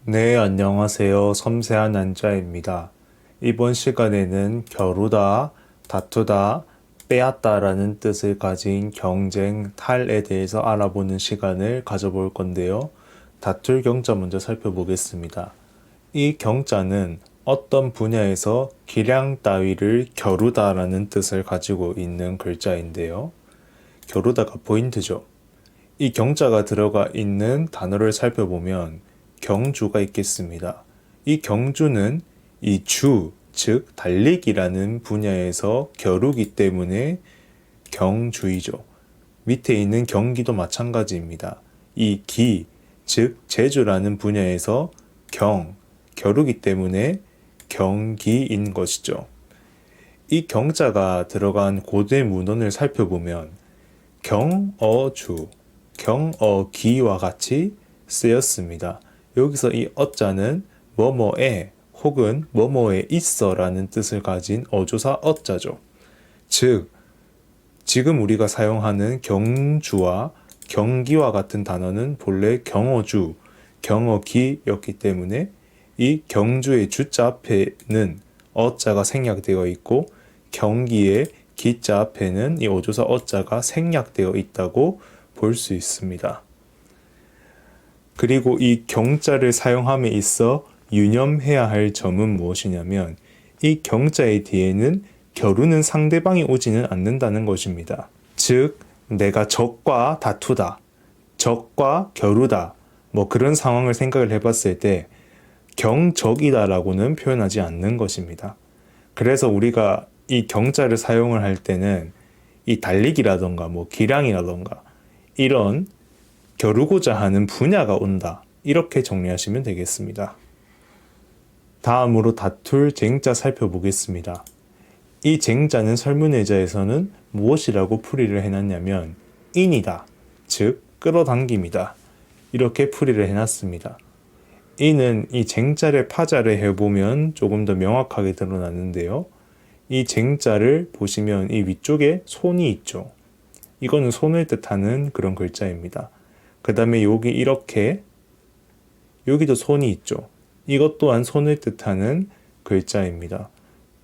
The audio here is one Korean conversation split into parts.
네, 안녕하세요. 섬세한 난자입니다. 이번 시간에는 겨루다, 다투다, 빼앗다라는 뜻을 가진 경쟁, 탈에 대해서 알아보는 시간을 가져볼 건데요. 다툴 경자 먼저 살펴보겠습니다. 이 경자는 어떤 분야에서 기량 따위를 겨루다라는 뜻을 가지고 있는 글자인데요. 겨루다가 포인트죠. 이 경자가 들어가 있는 단어를 살펴보면 경주가 있겠습니다. 이 경주는 이 주, 즉 달리기라는 분야에서 겨루기 때문에 경주이죠. 밑에 있는 경기도 마찬가지입니다. 이 기, 즉 제주라는 분야에서 겨루기 때문에 경기인 것이죠. 이 경자가 들어간 고대 문헌을 살펴보면 경어주, 경어기와 같이 쓰였습니다. 여기서 이 어자는 뭐뭐에 혹은 뭐뭐에 있어라는 뜻을 가진 어조사 어자죠. 즉, 지금 우리가 사용하는 경주와 경기와 같은 단어는 본래 경어주, 경어기였기 때문에 이 경주의 주자 앞에는 어자가 생략되어 있고 경기의 기자 앞에는 이 어조사 어자가 생략되어 있다고 볼 수 있습니다. 그리고 이 경자를 사용함에 있어 유념해야 할 점은 무엇이냐면 이 경자의 뒤에는 겨루는 상대방이 오지는 않는다는 것입니다. 즉, 내가 적과 다투다, 적과 겨루다, 뭐 그런 상황을 생각을 해봤을 때 경적이다라고는 표현하지 않는 것입니다. 그래서 우리가 이 경자를 사용을 할 때는 이 달리기라던가 뭐 기량이라던가 이런 겨루고자 하는 분야가 온다. 이렇게 정리하시면 되겠습니다. 다음으로 다툴 쟁자 살펴보겠습니다. 이 쟁자는 설문의자에서는 무엇이라고 풀이를 해놨냐면 인이다. 즉 끌어당김이다. 이렇게 풀이를 해놨습니다. 이는 이 쟁자를 파자를 해보면 조금 더 명확하게 드러나는데요. 이 쟁자를 보시면 이 위쪽에 손이 있죠. 이거는 손을 뜻하는 그런 글자입니다. 그 다음에 여기 이렇게 여기도 손이 있죠. 이것 또한 손을 뜻하는 글자입니다.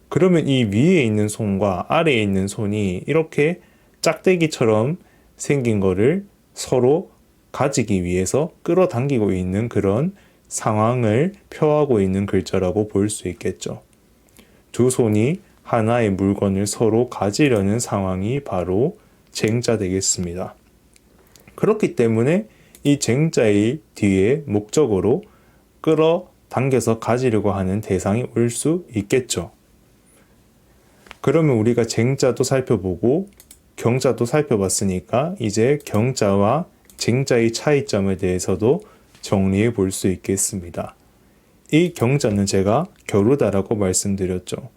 그러면 이 위에 있는 손과 아래에 있는 손이 이렇게 짝대기처럼 생긴 거를 서로 가지기 위해서 끌어당기고 있는 그런 상황을 표하고 있는 글자라고 볼 수 있겠죠. 두 손이 하나의 물건을 서로 가지려는 상황이 바로 쟁자 되겠습니다. 그렇기 때문에 이 쟁자의 뒤에 목적으로 끌어당겨서 가지려고 하는 대상이 올 수 있겠죠. 그러면 우리가 쟁자도 살펴보고 경자도 살펴봤으니까 이제 경자와 쟁자의 차이점에 대해서도 정리해 볼 수 있겠습니다. 이 경자는 제가 겨루다라고 말씀드렸죠.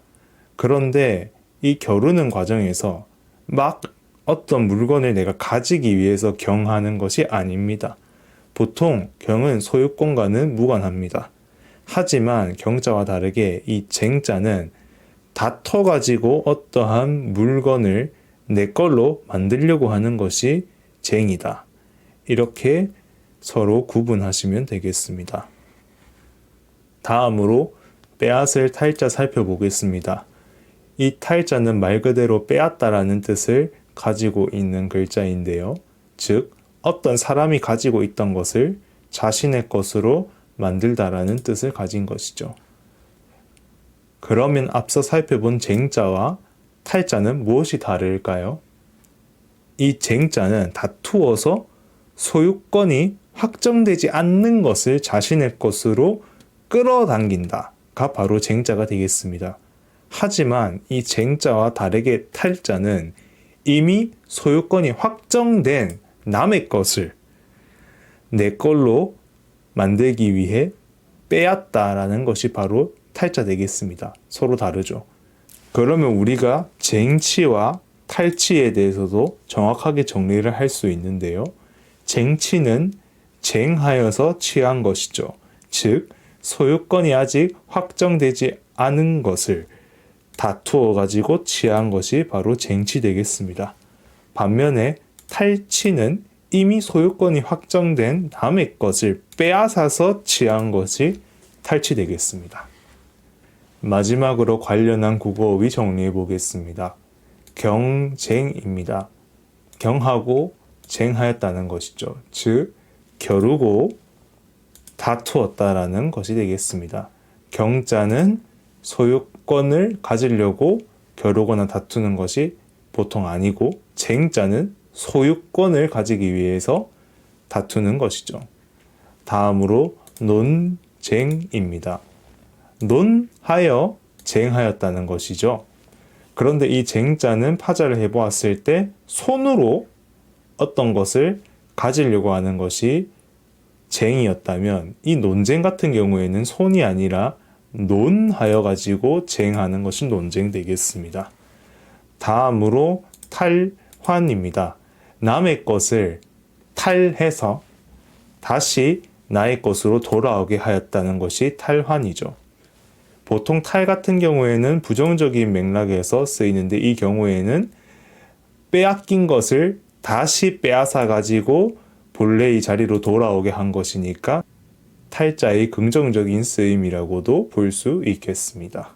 그런데 이 겨루는 과정에서 막 어떤 물건을 내가 가지기 위해서 경하는 것이 아닙니다. 보통 경은 소유권과는 무관합니다. 하지만 경자와 다르게 이 쟁자는 다퉈가지고 어떠한 물건을 내 걸로 만들려고 하는 것이 쟁이다. 이렇게 서로 구분하시면 되겠습니다. 다음으로 빼앗을 탈자 살펴보겠습니다. 이 탈자는 말 그대로 빼앗다라는 뜻을 가지고 있는 글자인데요. 즉, 어떤 사람이 가지고 있던 것을 자신의 것으로 만들다라는 뜻을 가진 것이죠. 그러면 앞서 살펴본 쟁자와 탈자는 무엇이 다를까요? 이 쟁자는 다투어서 소유권이 확정되지 않는 것을 자신의 것으로 끌어당긴다가 바로 쟁자가 되겠습니다. 하지만 이 쟁자와 다르게 탈자는 이미 소유권이 확정된 남의 것을 내 걸로 만들기 위해 빼앗다라는 것이 바로 탈자 되겠습니다. 서로 다르죠. 그러면 우리가 쟁취와 탈취에 대해서도 정확하게 정리를 할 수 있는데요. 쟁취는 쟁하여서 취한 것이죠. 즉, 소유권이 아직 확정되지 않은 것을 다투어 가지고 취한 것이 바로 쟁취 되겠습니다. 반면에 탈취는 이미 소유권이 확정된 남의 것을 빼앗아서 취한 것이 탈취되겠습니다. 마지막으로 관련한 국어어휘 정리해 보겠습니다. 경쟁입니다. 경하고 쟁하였다는 것이죠. 즉 겨루고 다투었다라는 것이 되겠습니다. 경자는 소유권을 가지려고 겨루거나 다투는 것이 보통 아니고, 쟁자는 소유권을 가지기 위해서 다투는 것이죠. 다음으로 논쟁입니다. 논하여 쟁하였다는 것이죠. 그런데 이 쟁자는 파자를 해보았을 때 손으로 어떤 것을 가지려고 하는 것이 쟁이었다면, 이 논쟁 같은 경우에는 손이 아니라 논하여 가지고 쟁하는 것이 논쟁 되겠습니다. 다음으로 탈환입니다. 남의 것을 탈해서 다시 나의 것으로 돌아오게 하였다는 것이 탈환이죠. 보통 탈 같은 경우에는 부정적인 맥락에서 쓰이는데, 이 경우에는 빼앗긴 것을 다시 빼앗아 가지고 본래의 자리로 돌아오게 한 것이니까 탈자의 긍정적인 쓰임이라고도 볼 수 있겠습니다.